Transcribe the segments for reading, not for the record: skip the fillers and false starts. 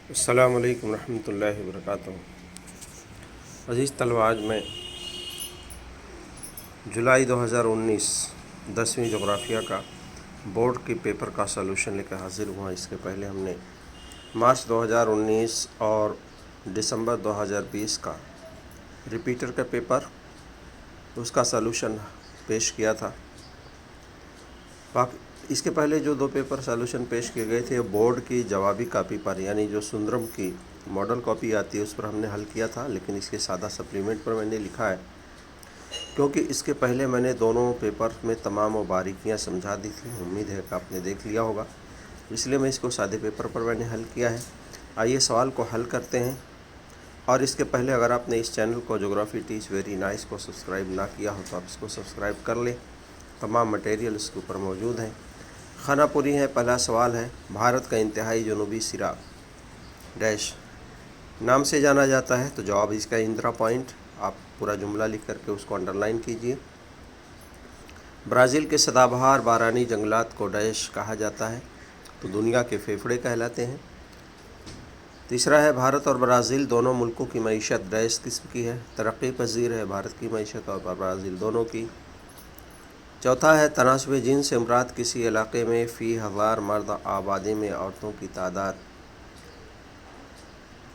السلام علیکم ورحمۃ اللہ وبرکاتہ۔ عزیز طلباء، آج میں جولائی 2019 10ویں جغرافیہ کا بورڈ کے پیپر کا سلوشن لے کر حاضر ہوا۔ اس کے پہلے ہم نے مارچ 2019 اور دسمبر 2020 کا ریپیٹر کا پیپر اس کا سلوشن پیش کیا تھا۔ اس کے پہلے جو دو پیپر سلوشن پیش کیے گئے تھے بورڈ کی جوابی کاپی پر، یعنی جو سندرم کی ماڈل کاپی آتی ہے اس پر ہم نے حل کیا تھا، لیکن اس کے سادہ سپلیمنٹ پر میں نے لکھا ہے کیونکہ اس کے پہلے میں نے دونوں پیپر میں تمام و باریکیاں سمجھا دی تھیں۔ امید ہے کہ آپ نے دیکھ لیا ہوگا، اس لیے میں اس کو سادے پیپر پر میں نے حل کیا ہے۔ آئیے سوال کو حل کرتے ہیں، اور اس کے پہلے اگر آپ نے اس چینل کو جغرافی ٹیچ ویری نائس کو سبسکرائب نہ کیا ہو تو آپ اس کو سبسکرائب کر لیں۔ تمام مٹیریل اس کے اوپر موجود ہیں۔ خانہ پوری ہے۔ پہلا سوال ہے، بھارت کا انتہائی جنوبی سرا ڈیش نام سے جانا جاتا ہے؟ تو جواب اس کا اندرا پوائنٹ۔ آپ پورا جملہ لکھ کر کے اس کو انڈر لائن کیجئے۔ برازیل کے سدا بہار بارانی جنگلات کو ڈیش کہا جاتا ہے؟ تو دنیا کے پھیپھڑے کہلاتے ہیں۔ تیسرا ہے، بھارت اور برازیل دونوں ملکوں کی معیشت ڈیش قسم کی ہے؟ ترقی پذیر ہے بھارت کی معیشت اور برازیل دونوں کی۔ چوتھا ہے، تناسب جنس سے مراد کسی علاقے میں فی ہزار مرد آبادی میں عورتوں کی تعداد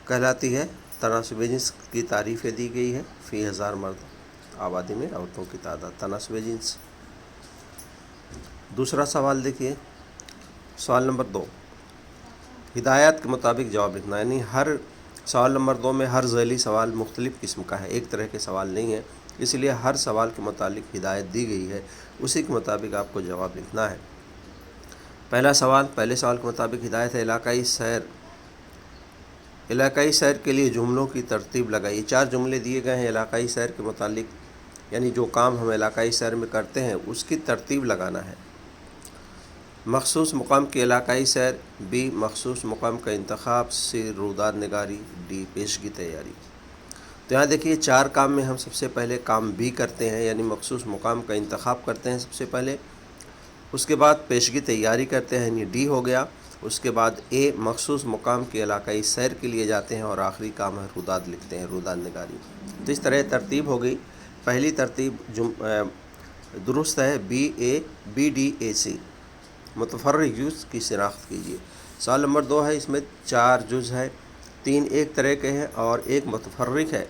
کہلاتی ہے؟ تناسب جنس کی تعریفیں دی گئی ہے، فی ہزار مرد آبادی میں عورتوں کی تعداد تناسب جنس۔ دوسرا سوال دیکھیے، سوال نمبر 2، ہدایات کے مطابق جواب لکھنا، یعنی ہر سوال نمبر 2 میں ہر ذیلی سوال مختلف قسم کا ہے، ایک طرح کے سوال نہیں ہے، اس لیے ہر سوال کے متعلق ہدایت دی گئی ہے، اسی کے مطابق آپ کو جواب لکھنا ہے۔ پہلا سوال، پہلے سوال کے مطابق ہدایت ہے، علاقائی سیر کے لیے جملوں کی ترتیب لگائیے۔ 4 جملے دیے گئے ہیں علاقائی سیر کے متعلق، یعنی جو کام ہم علاقائی سیر میں کرتے ہیں اس کی ترتیب لگانا ہے۔ مخصوص مقام کی علاقائی سیر، بی مخصوص مقام کا انتخاب، سی روداد نگاری، ڈی پیشگی تیاری۔ تو یہاں دیکھیے 4 کام میں ہم سب سے پہلے کام بی کرتے ہیں، یعنی مخصوص مقام کا انتخاب کرتے ہیں سب سے پہلے، اس کے بعد پیشگی تیاری کرتے ہیں، یعنی ڈی ہو گیا، اس کے بعد اے مخصوص مقام کی علاقائی سیر کے لیے جاتے ہیں، اور آخری کام ہے روداد لکھتے ہیں، روداد نگاری۔ تو اس طرح ترتیب ہو گئی۔ پہلی ترتیب درست ہے، بی ڈی اے سی۔ متفرق جز کی شناخت کیجیے۔ سوال نمبر 2 ہے، اس میں 4 جز ہے، 3 ایک طرح کے ہیں اور ایک متفرق ہے۔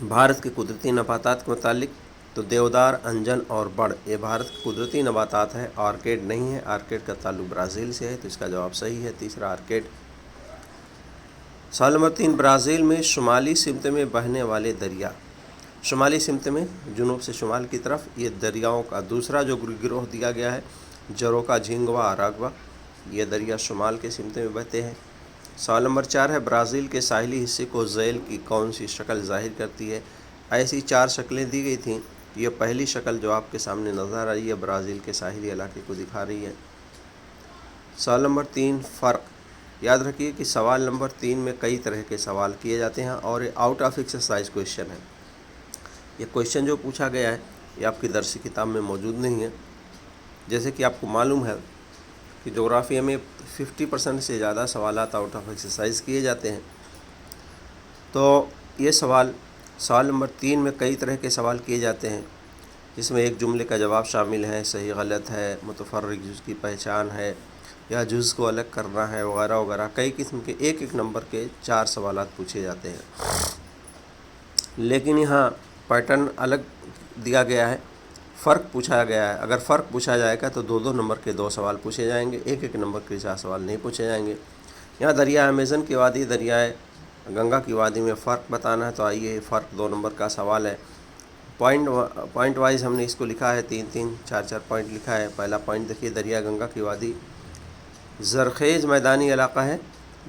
بھارت کے قدرتی نباتات کے متعلق، تو دیودار، انجن اور بڑ یہ بھارت کے قدرتی نباتات ہیں، آرکیڈ نہیں ہے، آرکیڈ کا تعلق برازیل سے ہے، تو اس کا جواب صحیح ہے، تیسرا آرکیڈ۔ سوال نمبر 3، برازیل میں شمالی سمت میں بہنے والے دریا، شمالی سمت میں جنوب سے شمال کی طرف، یہ دریاؤں کا دوسرا جو گروہ دیا گیا ہے، جروکا، جھینگوا، اراگوا، یہ دریا شمال کے سمت میں بہتے ہیں۔ سوال نمبر 4 ہے، برازیل کے ساحلی حصے کو ذیل کی کون سی شکل ظاہر کرتی ہے؟ ایسی 4 شکلیں دی گئی تھیں، یہ پہلی شکل جو آپ کے سامنے نظر آ رہی ہے برازیل کے ساحلی علاقے کو دکھا رہی ہے۔ سوال نمبر 3، فرق۔ یاد رکھیے کہ سوال نمبر 3 میں کئی طرح کے سوال کیے جاتے ہیں، اور یہ آؤٹ آف ایکسرسائز کویشچن ہے۔ یہ کویشچن جو پوچھا گیا ہے یہ آپ کی درسی کتاب میں موجود نہیں ہے۔ جیسے کہ آپ کو معلوم ہے کہ جغرافیہ میں 50% سے زیادہ سوالات آؤٹ آف ایکسرسائز کیے جاتے ہیں، تو یہ سوال نمبر 3 میں کئی طرح کے سوال کیے جاتے ہیں، جس میں ایک جملے کا جواب شامل ہے، صحیح غلط ہے، متفرق جز کی پہچان ہے، یا جز کو الگ کرنا ہے، وغیرہ وغیرہ، کئی قسم کے ایک نمبر کے 4 سوالات پوچھے جاتے ہیں۔ لیکن یہاں پیٹرن الگ دیا گیا ہے، فرق پوچھا گیا ہے۔ اگر فرق پوچھا جائے گا تو 2 نمبر کے 2 سوال پوچھے جائیں گے، ایک نمبر کے 4 سوال نہیں پوچھے جائیں گے۔ یہاں دریائے امیزن کی وادی، دریائے گنگا کی وادی میں فرق بتانا ہے، تو آئیے فرق 2 نمبر کا سوال ہے۔ پوائنٹ وائز ہم نے اس کو لکھا ہے، 3 4 پوائنٹ لکھا ہے۔ پہلا پوائنٹ دیکھیے، دریائے گنگا کی وادی زرخیز میدانی علاقہ ہے،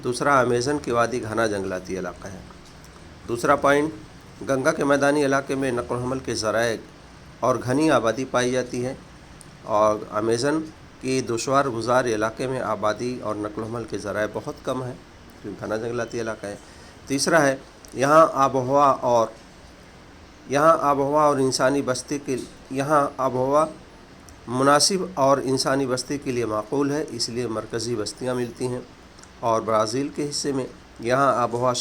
دوسرا امیزن کی وادی گھنا جنگلاتی علاقہ ہے۔ دوسرا پوائنٹ، گنگا کے میدانی علاقے میں نقل و حمل کے ذرائع اور گھنی آبادی پائی جاتی ہے، اور امیزن کی دشوار گزار علاقے میں آبادی اور نقل و حمل کے ذرائع بہت کم ہے، کیونکہ گھنا جنگلاتی علاقہ ہے۔ تیسرا ہے، یہاں آب و ہوا مناسب اور انسانی بستی کے لیے معقول ہے، اس لیے مرکزی بستیاں ملتی ہیں۔ اور برازیل کے حصے میں یہاں آب و ہوا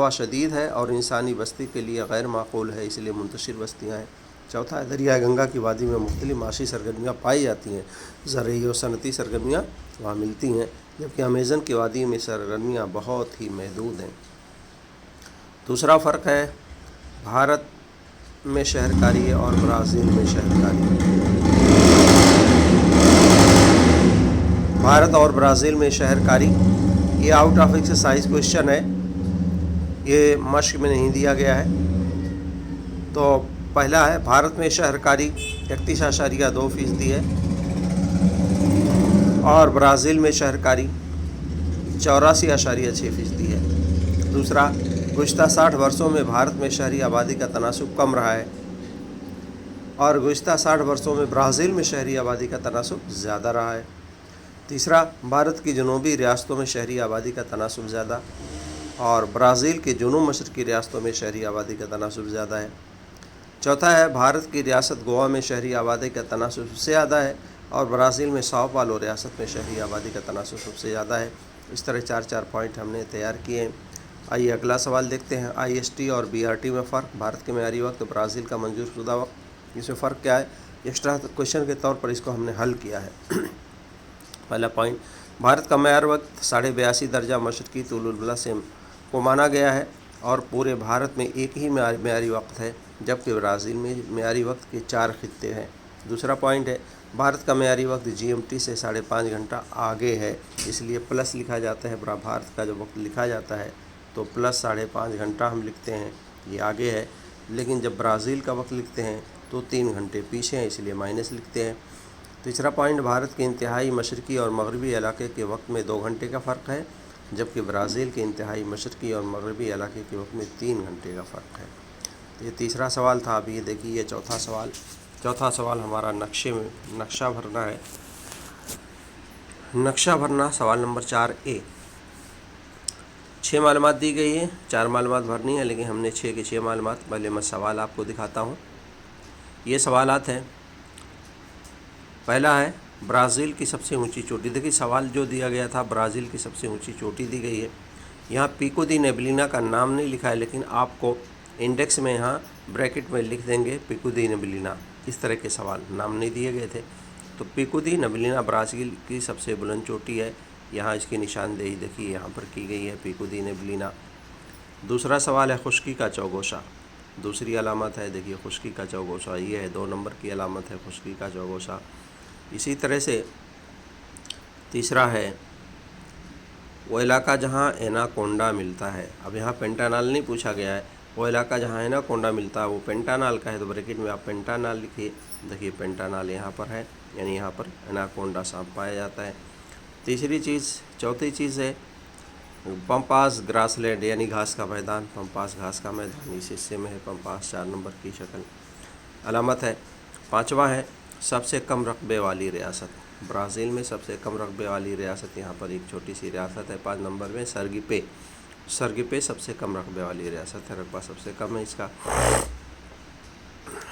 شدید ہے اور انسانی بستی کے لیے غیر معقول ہے، اس لیے منتشر بستیاں ہیں۔ چوتھا ہے دریائے گنگا کی وادی میں مختلف معاشی سرگرمیاں پائی جاتی ہیں، زرعی اور صنعتی سرگرمیاں وہاں ملتی ہیں، جبکہ امیزن کی وادی میں سرگرمیاں بہت ہی محدود ہیں۔ دوسرا فرق ہے بھارت میں شہرکاری اور برازیل میں شہرکاری۔ بھارت اور برازیل میں شہرکاری، یہ آؤٹ آف ایکسرسائز کوشچن ہے، یہ مشق میں نہیں دیا گیا ہے۔ تو پہلا ہے بھارت میں شہرکاری 31.2% ہے اور برازیل میں شہرکاری 84.6% ہے۔ دوسرا، گزشتہ 60 برسوں میں بھارت میں شہری آبادی کا تناسب کم رہا ہے اور گزشتہ 60 برسوں میں برازیل میں شہری آبادی کا تناسب زیادہ رہا ہے۔ تیسرا، بھارت کی جنوبی ریاستوں میں شہری آبادی کا تناسب زیادہ اور برازیل کے جنوب مشرقی ریاستوں میں شہری آبادی کا تناسب زیادہ ہے۔ چوتھا ہے بھارت کی ریاست گوا میں شہری آبادی کا تناسب سب سے زیادہ ہے اور برازیل میں ساؤ پاولو ریاست میں شہری آبادی کا تناسب سب سے زیادہ ہے۔ اس طرح 4 پوائنٹ ہم نے تیار کیے ہیں۔ آئیے اگلا سوال دیکھتے ہیں۔ IST اور BRT میں فرق، بھارت کے معیاری وقت، برازیل کا منظور شدہ وقت، اس میں فرق کیا ہے؟ ایکسٹرا کویشچن کے طور پر اس کو ہم نے حل کیا ہے۔ پہلا پوائنٹ، بھارت کا معیار وقت 82.5 درجہ مشرقی طول البلح سے کو مانا گیا ہے اور پورے بھارت میں ایک ہی معیاری وقت ہے، جبکہ برازیل میں معیاری وقت کے 4 خطے ہیں۔ دوسرا پوائنٹ ہے بھارت کا معیاری وقت GMT سے 5.5 گھنٹہ آگے ہے، اس لیے پلس لکھا جاتا ہے۔ بھارت کا جو وقت لکھا جاتا ہے تو پلس 5.5 گھنٹہ ہم لکھتے ہیں، یہ آگے ہے، لیکن جب برازیل کا وقت لکھتے ہیں تو 3 گھنٹے پیچھے ہیں، اس لیے مائنس لکھتے ہیں۔ تیسرا پوائنٹ، بھارت کے انتہائی مشرقی اور مغربی علاقے کے وقت میں 2 گھنٹے کا فرق ہے، جبکہ برازیل کے انتہائی مشرقی اور مغربی علاقے کے وقت میں 3 گھنٹے کا فرق ہے۔ یہ تیسرا سوال تھا۔ اب یہ دیکھیے یہ چوتھا سوال ہمارا نقشہ بھرنا ہے۔ نقشہ بھرنا، سوال نمبر 4A۔ 6 معلومات دی گئی ہیں، 4 معلومات بھرنی ہے، لیکن ہم نے 6 کے 6 معلومات، پہلے میں سوال آپ کو دکھاتا ہوں۔ یہ سوالات ہیں۔ پہلا ہے برازیل کی سب سے اونچی چوٹی۔ دیکھیے سوال جو دیا گیا تھا برازیل کی سب سے اونچی چوٹی دی گئی ہے، یہاں پیکو دی نیبلینا کا نام نہیں لکھا ہے، لیکن آپ کو انڈیکس میں یہاں بریکٹ میں لکھ دیں گے پیکو دی نیبلینا۔ اس طرح کے سوال نام نہیں دیے گئے تھے، تو پیکو دی نیبلینا برازیل کی سب سے بلند چوٹی ہے، یہاں اس کی نشاندہی دیکھیے یہاں پر کی گئی ہے، پیکو دی نیبلینا۔ دوسرا سوال ہے خشکی کا چوگوشا، دوسری علامت ہے، دیکھیے خشکی کا چوگوشا، یہ ہے 2 نمبر کی علامت ہے خشکی کا چوگوشا۔ اسی طرح سے تیسرا ہے وہ علاقہ جہاں ایناکونڈا ملتا ہے۔ اب یہاں پینٹانال نہیں پوچھا گیا ہے، وہ علاقہ جہاں ایناکونڈا ملتا ہے وہ پینٹانال کا ہے، تو بریکٹ میں آپ پینٹانال لکھیے۔ دیکھیے پینٹانال یہاں پر ہے، یعنی یہاں پر ایناکونڈا سانپ پایا جاتا ہے۔ چوتھی چیز ہے پمپاس گراس لینڈ، یعنی گھاس کا میدان، پمپاس گھاس کا میدان، اس حصے میں ہے پمپاس، 4 نمبر کی شکل علامت ہے۔ پانچواں ہے سب سے کم رقبے والی ریاست، برازیل میں سب سے کم رقبے والی ریاست، یہاں پر ایک چھوٹی سی ریاست ہے 5 نمبر میں، سرگپے سب سے کم رقبے والی ریاست ہے، رقبہ سب سے کم ہے اس کا۔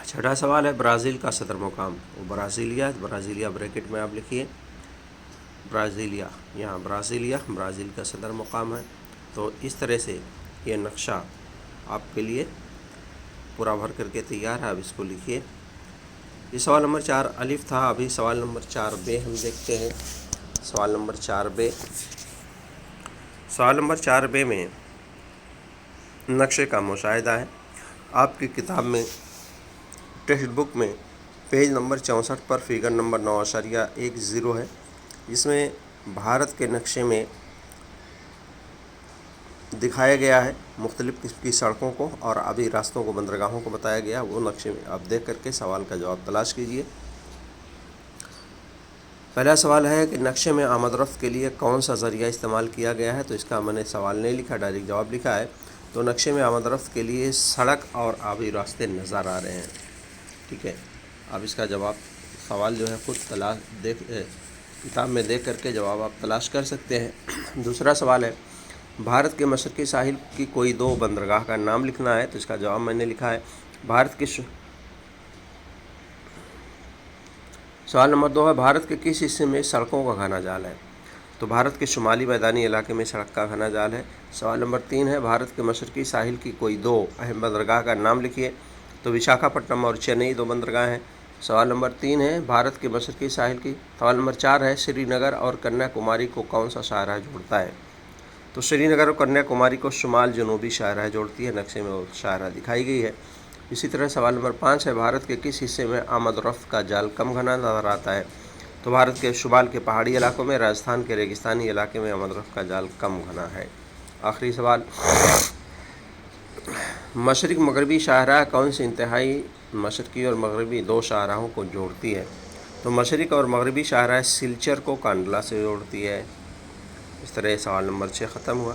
چھٹا سوال ہے برازیل کا صدر مقام، برازیلیا بریکٹ میں آپ لکھیے، برازیلیا، یہاں برازیل کا صدر مقام ہے۔ تو اس طرح سے یہ نقشہ آپ کے لیے پورا بھر کر کے تیار ہے، اب اس کو لکھیے۔ یہ سوال نمبر 4 الف تھا، ابھی سوال نمبر 4B ہم دیکھتے ہیں۔ سوال نمبر 4B میں نقشے کا مشاہدہ ہے۔ آپ کی کتاب میں ٹیکسٹ بک میں پیج نمبر 64 پر فگر نمبر 9.10 ہے، جس میں بھارت کے نقشے میں دکھایا گیا ہے مختلف قسم کی سڑکوں کو اور آبی راستوں کو، بندرگاہوں کو بتایا گیا، وہ نقشے میں آپ دیکھ کر کے سوال کا جواب تلاش کیجیے۔ پہلا سوال ہے کہ نقشے میں آمد و رفت کے لیے کون سا ذریعہ استعمال کیا گیا ہے، تو اس کا میں نے سوال نہیں لکھا، ڈائریکٹ جواب لکھا ہے۔ تو نقشے میں آمد و رفت کے لیے سڑک اور آبی راستے نظر آ رہے ہیں، ٹھیک ہے۔ اب اس کا جواب سوال جو ہے خود کتاب میں دیکھ کر کے جواب آپ تلاش کر سکتے ہیں۔ دوسرا سوال ہے بھارت کے مشرقی ساحل کی کوئی 2 بندرگاہ کا نام لکھنا ہے، تو اس کا جواب میں نے لکھا ہے۔ سوال نمبر 2 ہے بھارت کے کس حصے میں سڑکوں کا گھنا جال ہے۔ تو بھارت کے شمالی میدانی علاقے میں سڑک کا گھنا جال ہے۔ سوال نمبر 3 ہے بھارت کے مشرقی ساحل کی کوئی 2 اہم بندرگاہ کا نام لکھیے۔ تو وشاکھاپٹنم اور چنئی 2 بندرگاہ ہیں۔ سوال نمبر 3 ہے بھارت کے مشرقی ساحل کی۔ سوال نمبر 4 ہے سری نگر اور کنیا کماری کو کون سا شاہراہ جوڑتا ہے؟ تو سری نگر اور کنیا کماری کو شمال جنوبی شاہراہ جوڑتی ہے، نقشے میں وہ شاہراہ دکھائی گئی ہے۔ اسی طرح سوال نمبر 5 ہے بھارت کے کس حصے میں آمد و رفت کا جال کم گھنا نظر آتا ہے؟ تو بھارت کے شمال کے پہاڑی علاقوں میں، راجستھان کے ریگستانی علاقے میں آمد و رفت کا جال کم گھنا ہے۔ آخری سوال، مشرق مغربی شاہراہ کون سی انتہائی مشرقی اور مغربی 2 شاہراہوں کو جوڑتی ہے؟ تو مشرق اور مغربی شاہراہ سلچر کو کانڈلا سے جوڑتی ہے۔ اس طرح سوال نمبر 6 ختم ہوا۔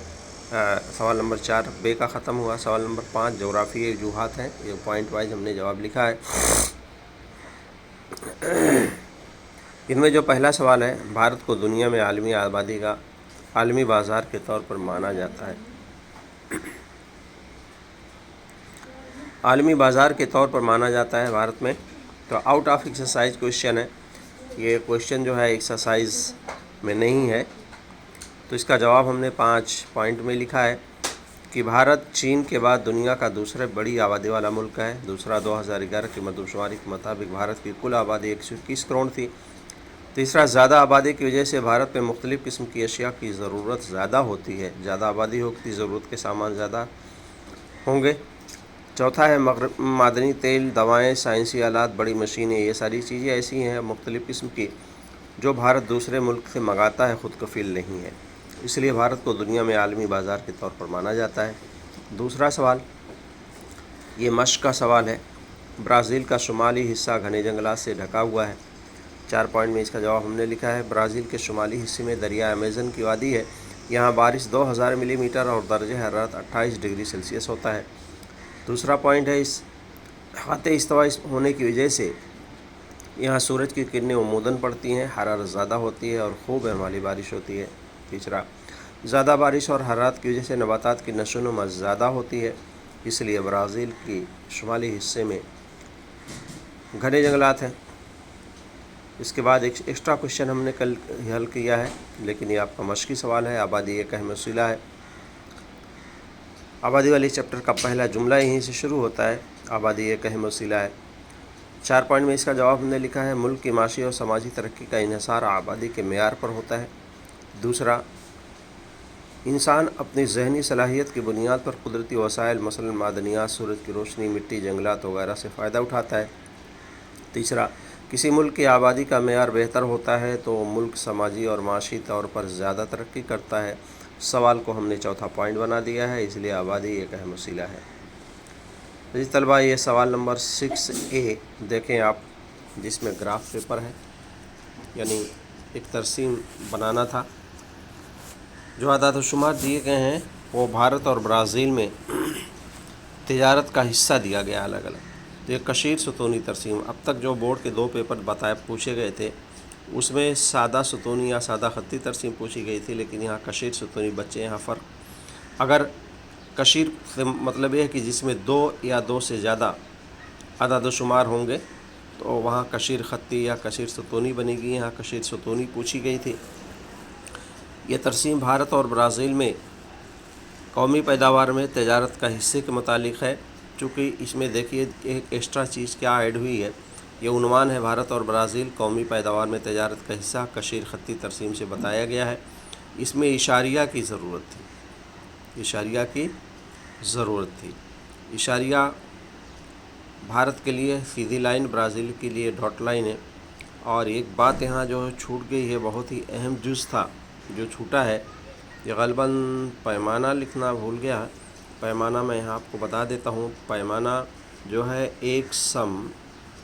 سوال نمبر 4 بے کا ختم ہوا۔ سوال نمبر 5 جغرافیائی وجوہات ہیں، یہ پوائنٹ وائز ہم نے جواب لکھا ہے۔ ان میں جو پہلا سوال ہے بھارت کو دنیا میں عالمی آبادی کا عالمی بازار کے طور پر مانا جاتا ہے۔ عالمی بازار کے طور پر مانا جاتا ہے بھارت میں۔ تو آؤٹ آف ایکسرسائز کوشچن ہے، یہ کوشچن جو ہے ایکسرسائز میں نہیں ہے، تو اس کا جواب ہم نے 5 پوائنٹ میں لکھا ہے کہ بھارت چین کے بعد دنیا کا دوسرا بڑی آبادی والا ملک ہے۔ دوسرا 2011 کی مردم شماری کے مطابق بھارت کی کل آبادی 121 کروڑ تھی۔ تیسرا زیادہ آبادی کی وجہ سے بھارت میں مختلف قسم کی اشیاء کی ضرورت زیادہ ہوتی ہے، زیادہ آبادی ہوتی ضرورت کے سامان زیادہ ہوں گے۔ چوتھا ہے معدنی تیل، دوائیں، سائنسی آلات، بڑی مشینیں، یہ ساری چیزیں ایسی ہیں مختلف قسم کی جو بھارت دوسرے ملک سے منگاتا ہے، خود کفیل نہیں ہے، اس لیے بھارت کو دنیا میں عالمی بازار کے طور پر مانا جاتا ہے۔ دوسرا سوال، یہ مشق کا سوال ہے، برازیل کا شمالی حصہ گھنے جنگلات سے ڈھکا ہوا ہے۔ 4 پوائنٹ میں اس کا جواب ہم نے لکھا ہے۔ برازیل کے شمالی حصے میں دریا امیزن کی وادی ہے، یہاں بارش 2000 ملی میٹر اور درجہ حرارت 28 ڈگری سیلسیس ہوتا ہے۔ دوسرا پوائنٹ ہے اس خطے استوائی ہونے کی وجہ سے یہاں سورج کی کرنیں عموداً پڑتی ہیں، حرارت زیادہ ہوتی ہے اور خوب احمالی بارش ہوتی ہے۔ تیسرا، زیادہ بارش اور حرارت کی وجہ سے نباتات کی نشو و نما زیادہ ہوتی ہے، اس لیے برازیل کی شمالی حصے میں گھنے جنگلات ہیں۔ اس کے بعد ایک ایکسٹرا کوشچن ہم نے کل حل کیا ہے، لیکن یہ آپ کا مشقی سوال ہے۔ آبادی ایک اہم وسیلہ ہے۔ آبادی والی چیپٹر کا پہلا جملہ یہیں سے شروع ہوتا ہے، آبادی ایک اہم وسیلہ ہے۔ 4 پوائنٹ میں اس کا جواب ہم نے لکھا ہے، ملک کی معاشی اور سماجی ترقی کا انحصار آبادی کے معیار پر ہوتا ہے۔ دوسرا، انسان اپنی ذہنی صلاحیت کی بنیاد پر قدرتی وسائل مثلاً معدنیات، سورج کی روشنی، مٹی، جنگلات وغیرہ سے فائدہ اٹھاتا ہے۔ تیسرا، کسی ملک کی آبادی کا معیار بہتر ہوتا ہے تو ملک سماجی اور معاشی طور پر زیادہ ترقی کرتا ہے۔ سوال کو ہم نے چوتھا پوائنٹ بنا دیا ہے، اس لیے آبادی ایک اہم وسیلہ ہے۔ جی طلبہ، یہ سوال نمبر 6A دیکھیں آپ، جس میں گراف پیپر ہے، یعنی ایک ترسیم بنانا تھا۔ جو اعداد و شمار دیے گئے ہیں وہ بھارت اور برازیل میں تجارت کا حصہ دیا گیا الگ الگ۔ تو یہ کثیر ستونی ترسیم، اب تک جو بورڈ کے 2 پیپر پوچھے گئے تھے اس میں سادہ ستونی یا سادہ خطی ترسیم پوچھی گئی تھی، لیکن یہاں کثیر ستونی بچے، یہاں فرق۔ اگر کثیر سے مطلب یہ ہے کہ جس میں 2 یا 2 سے زیادہ اعداد و شمار ہوں گے تو وہاں کثیر خطی یا کثیر ستونی بنے گی، یہاں کثیر ستونی پوچھی گئی تھی۔ یہ ترسیم بھارت اور برازیل میں قومی پیداوار میں تجارت کا حصے کے متعلق ہے۔ چونکہ اس میں دیکھیے ایک ایکسٹرا چیز کیا ایڈ ہوئی ہے، یہ عنوان ہے بھارت اور برازیل قومی پیداوار میں تجارت کا حصہ، کثیر خطی ترسیم سے بتایا گیا ہے۔ اس میں اشاریہ کی ضرورت تھی، اشاریہ کی ضرورت تھی۔ اشاریہ بھارت کے لیے سیدھی لائن، برازیل کے لیے ڈاٹ لائن ہے۔ اور ایک بات یہاں جو چھوٹ گئی ہے، بہت ہی اہم جز تھا جو چھوٹا ہے، یہ غالباً پیمانہ لکھنا بھول گیا۔ پیمانہ میں یہاں آپ کو بتا دیتا ہوں، پیمانہ جو ہے ایک سم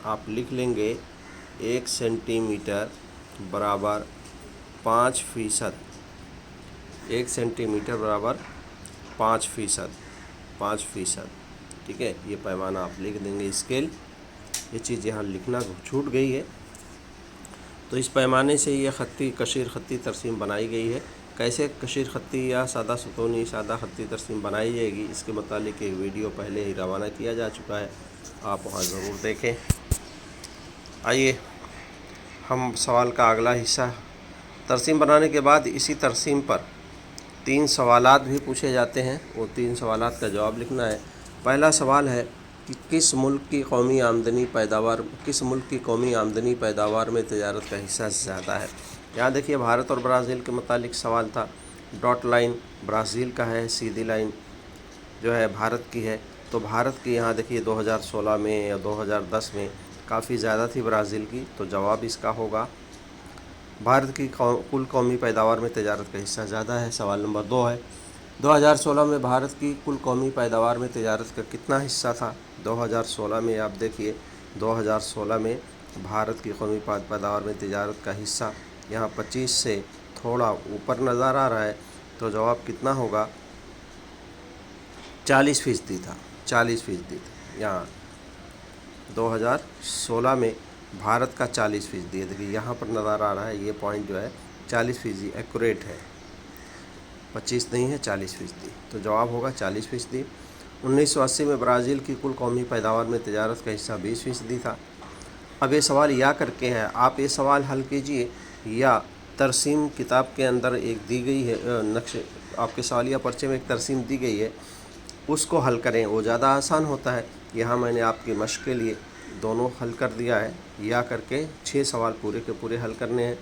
آپ لکھ لیں گے، 1 سینٹی میٹر برابر 5%، 1 سینٹی میٹر برابر 5%، ٹھیک ہے، یہ پیمانہ آپ لکھ دیں گے، اسکیل، یہ چیز یہاں لکھنا چھوٹ گئی ہے۔ تو اس پیمانے سے یہ کثیر خطی ترسیم بنائی گئی ہے۔ کیسے کثیر خطی یا سادہ ستونی سادہ خطی ترسیم بنائی جائے گی، اس کے متعلق ایک ویڈیو پہلے ہی روانہ کیا جا چکا ہے، آپ وہاں ضرور دیکھیں۔ آئیے ہم سوال کا اگلا حصہ ترسیم بنانے کے بعد اسی ترسیم پر 3 سوالات بھی پوچھے جاتے ہیں، وہ 3 سوالات کا جواب لکھنا ہے۔ پہلا سوال ہے کہ کس ملک کی قومی آمدنی پیداوار میں تجارت کا حصہ زیادہ ہے؟ یہاں دیکھیے بھارت اور برازیل کے متعلق سوال تھا۔ ڈاٹ لائن برازیل کا ہے، سیدھی لائن جو ہے بھارت کی ہے۔ تو بھارت کی یہاں دیکھیے 2016 میں یا 2010 میں کافی زیادہ تھی برازیل کی، تو جواب اس کا ہوگا بھارت کی کل قومی پیداوار میں تجارت کا حصہ زیادہ ہے۔ سوال نمبر 2 ہے 2016 میں بھارت کی کل قومی پیداوار میں تجارت کا کتنا حصہ تھا؟ 2016 میں آپ دیکھیے 2016 میں بھارت کی قومی پیداوار میں تجارت کا حصہ یہاں 25 سے تھوڑا اوپر نظر آ رہا ہے، تو جواب کتنا ہوگا؟ 40% تھا، 40% تھا۔ یہاں 2016 میں بھارت کا 40% ہے، دیکھیے یہاں پر نظر آ رہا ہے، یہ پوائنٹ جو ہے 40% ایکوریٹ ہے، 25 نہیں ہے 40%، تو جواب ہوگا 40%۔ 1980 میں برازیل کی کل قومی پیداوار میں تجارت کا حصہ 20% تھا۔ اب یہ سوال یا کر کے ہے، آپ یہ سوال حل کیجئے یا ترسیم کتاب کے اندر ایک دی گئی ہے، نقشے آپ کے سوالیہ پرچے میں ایک ترسیم دی گئی ہے، اس کو حل کریں، وہ زیادہ آسان ہوتا ہے۔ یہاں میں نے آپ کی مشق کے لیے دونوں حل کر دیا ہے، یا کر کے 6 سوال پورے کے پورے حل کرنے ہیں۔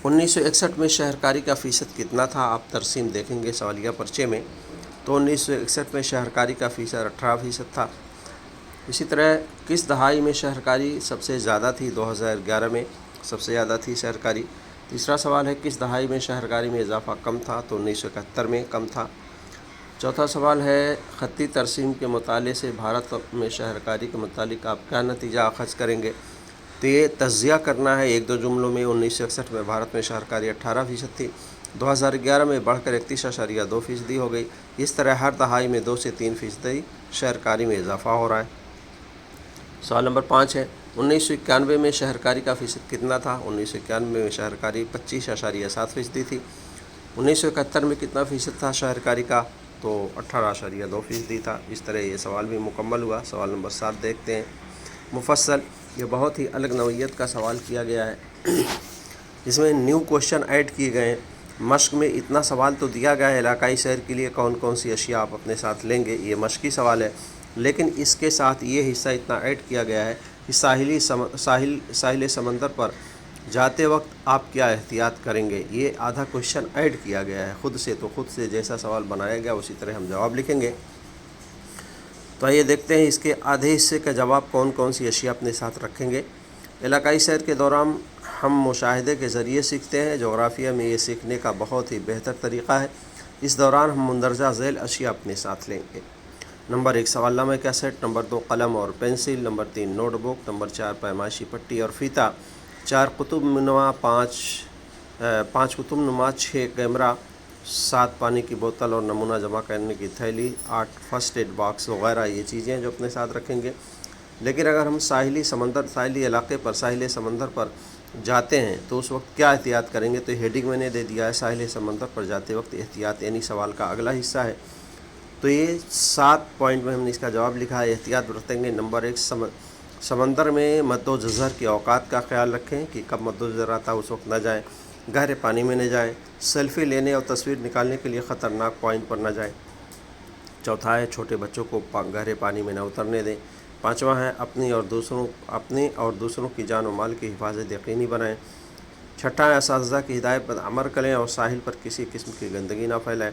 1961 میں شہرکاری کا فیصد کتنا تھا؟ آپ ترسیم دیکھیں گے سوالیہ پرچے میں، تو 1961 میں شہرکاری کا فیصد 18% تھا۔ اسی طرح کس دہائی میں شہرکاری سب سے زیادہ تھی؟ 2011 میں سب سے زیادہ تھی شہرکاری۔ تیسرا سوال ہے کس دہائی میں شہرکاری میں اضافہ کم تھا؟ تو 1971 میں کم تھا۔ چوتھا سوال ہے خطی ترسیم کے مطالعے سے بھارت میں شہرکاری کے متعلق آپ کیا نتیجہ اخذ کریں گے؟ تو یہ تجزیہ کرنا ہے 1-2 جملوں میں۔ 1961 میں بھارت میں شہرکاری 18% تھی، 2011 میں بڑھ کر 31.2% ہو گئی۔ اس طرح ہر دہائی میں 2 سے 3% شہرکاری میں اضافہ ہو رہا ہے۔ سوال نمبر 5 ہے 1991 میں شہرکاری کا فیصد کتنا تھا؟ 1991 میں شہرکاری 25.7% تھی۔ 1971 میں کتنا فیصد تھا شہرکاری کا؟ تو 18.2% تھا۔ اس طرح یہ سوال بھی مکمل ہوا۔ سوال نمبر 7 دیکھتے ہیں، مفصل، یہ بہت ہی الگ نوعیت کا سوال کیا گیا ہے، اس میں نیو کوشچن ایڈ کیے گئے ہیں۔ مشق میں اتنا سوال تو دیا گیا ہے، علاقائی سیر کے لیے کون کون سی اشیاء آپ اپنے ساتھ لیں گے، یہ مشقی سوال ہے، لیکن اس کے ساتھ یہ حصہ اتنا ایڈ کیا گیا ہے کہ ساحل سمندر پر جاتے وقت آپ کیا احتیاط کریں گے، یہ آدھا کوشچن ایڈ کیا گیا ہے خود سے، تو خود سے جیسا سوال بنایا گیا اسی طرح ہم جواب لکھیں گے۔ تو آئیے دیکھتے ہیں اس کے آدھے حصے کا جواب کون کون سی اشیاء اپنے ساتھ رکھیں گے۔ علاقائی سیر کے دوران ہم مشاہدے کے ذریعے سیکھتے ہیں، جغرافیہ میں یہ سیکھنے کا بہت ہی بہتر طریقہ ہے۔ اس دوران ہم مندرجہ ذیل اشیاء اپنے ساتھ لیں گے۔ نمبر 1 سوال نامے کا سیٹ، نمبر 2 قلم اور pencil, number 3 note book, number 4 پیمائشی پٹی اور فیتہ، 4 قطب نما، 5 قطب نما، 6 کیمرہ، 7 پانی کی بوتل اور نمونہ جمع کرنے کی تھیلی، 8 فرسٹ ایڈ باکس وغیرہ یہ چیزیں جو اپنے ساتھ رکھیں گے۔ لیکن اگر ہم ساحلی علاقے پر، ساحل سمندر پر جاتے ہیں تو اس وقت کیا احتیاط کریں گے؟ تو ہیڈنگ میں نے دے دیا ہے، ساحل سمندر پر جاتے وقت احتیاط، یعنی سوال کا اگلا حصہ ہے۔ تو یہ 7 پوائنٹ میں ہم نے اس کا جواب لکھا ہے، احتیاط برتیں گے۔ نمبر 1 سمندر میں مد و جزر کے اوقات کا خیال رکھیں کہ کب مد و جزر آتا ہے اس وقت نہ جائیں، گہرے پانی میں نہ جائیں، سیلفی لینے اور تصویر نکالنے کے لیے خطرناک پوائنٹ پر نہ جائیں۔ چوتھا ہے چھوٹے بچوں کو گہرے پانی میں نہ اترنے دیں۔ 5واں ہے اپنی اور دوسروں کی جان و مال کی حفاظت یقینی بنائیں۔ 6واں ہے اساتذہ کی ہدایت پر عمل کریں اور ساحل پر کسی قسم کی گندگی نہ پھیلائیں۔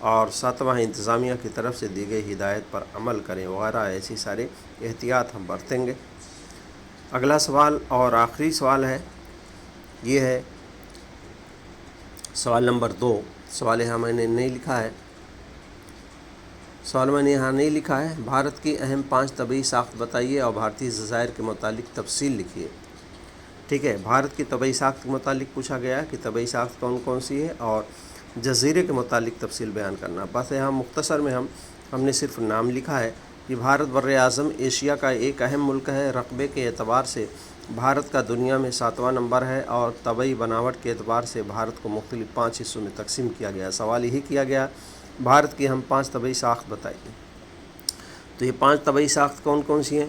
اور 7واں ہے انتظامیہ کی طرف سے دی گئی ہدایت پر عمل کریں وغیرہ، ایسی ساری احتیاط ہم برتیں گے۔ اگلا سوال اور آخری سوال ہے، یہ ہے سوال نمبر 2۔ سوال یہاں میں نے نہیں لکھا ہے، بھارت کی اہم 5 طبعی ساخت بتائیے اور بھارتی جزائر کے متعلق تفصیل لکھیے۔ ٹھیک ہے، بھارت کی طبعی ساخت کے متعلق پوچھا گیا ہے کہ طبعی ساخت کون کون سی ہے، اور جزیرے کے متعلق تفصیل بیان کرنا۔ بس یہاں مختصر میں ہم نے صرف نام لکھا ہے کہ بھارت براعظم ایشیا کا ایک اہم ملک ہے، رقبے کے اعتبار سے بھارت کا دنیا میں 7واں نمبر ہے، اور طبعی بناوٹ کے اعتبار سے بھارت کو مختلف 5 حصوں میں تقسیم کیا گیا۔ سوال یہی کیا گیا بھارت کی ہم 5 طبعی ساخت بتائیے۔ تو یہ 5 طبعی ساخت کون کون سی ہیں؟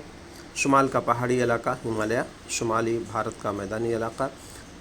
شمال کا پہاڑی علاقہ ہمالیہ، شمالی بھارت کا میدانی علاقہ،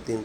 3